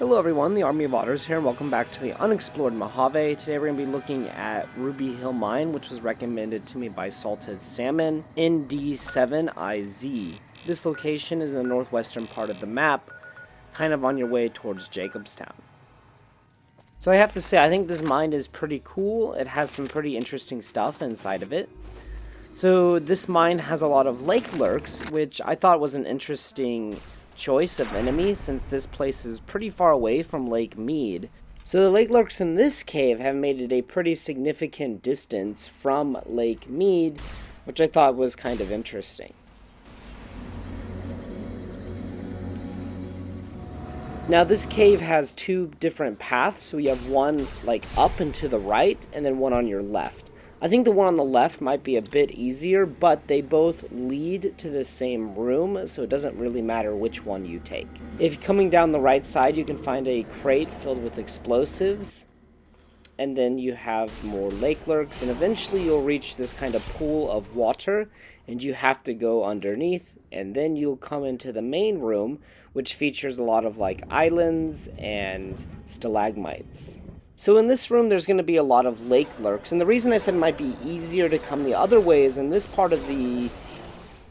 Hello everyone, the Army of Otters here, and welcome back to the Unexplored Mojave. Today we're going to be looking at Ruby Hill Mine, which was recommended to me by Salted Salmon, ND7IZ. This location is in the northwestern part of the map, kind of on your way towards Jacobstown. So I have to say, I think this mine is pretty cool. It has some pretty interesting stuff inside of it. So this mine has a lot of Lakelurks, which I thought was an interesting choice of enemies since this place is pretty far away from Lake Mead. So the Lakelurks in this cave have made it a pretty significant distance from Lake Mead, which I thought was kind of interesting. Now this cave has two different paths, so we have one like up and to the right and then one on your left. I think the one on the left might be a bit easier, but they both lead to the same room, so it doesn't really matter which one you take. If coming down the right side, you can find a crate filled with explosives, and then you have more Lakelurks, and eventually you'll reach this kind of pool of water, and you have to go underneath, and then you'll come into the main room, which features a lot of like islands and stalagmites. So in this room, there's going to be a lot of Lakelurks, and the reason I said it might be easier to come the other way is in this part of the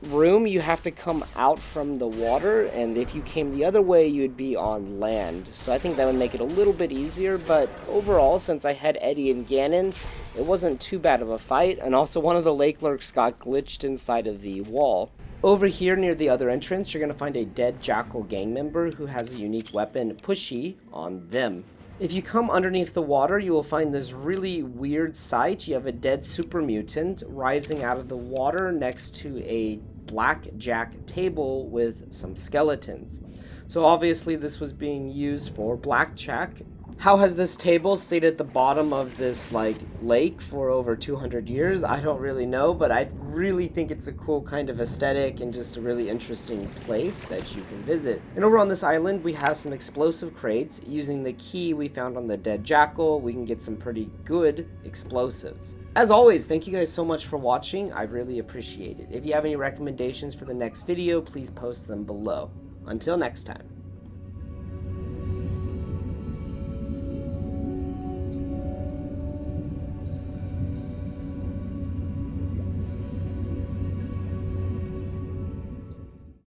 room, you have to come out from the water, and if you came the other way, you'd be on land. So I think that would make it a little bit easier, but overall, since I had Eddie and Gannon, it wasn't too bad of a fight, and also one of the Lakelurks got glitched inside of the wall. Over here near the other entrance, you're going to find a dead Jackal gang member who has a unique weapon, Pushy, on them. If you come underneath the water, you will find this really weird sight. You have a dead super mutant rising out of the water next to a Blackjack Table with some skeletons. So obviously this was being used for blackjack. How has this table stayed at the bottom of this lake for over 200 years? I don't really know, but I really think it's a cool kind of aesthetic and just a really interesting place that you can visit. And over on this island, we have some explosive crates. Using the key we found on the dead jackal, we can get some pretty good explosives. As always, thank you guys so much for watching. I really appreciate it. If you have any recommendations for the next video, please post them below. Until next time.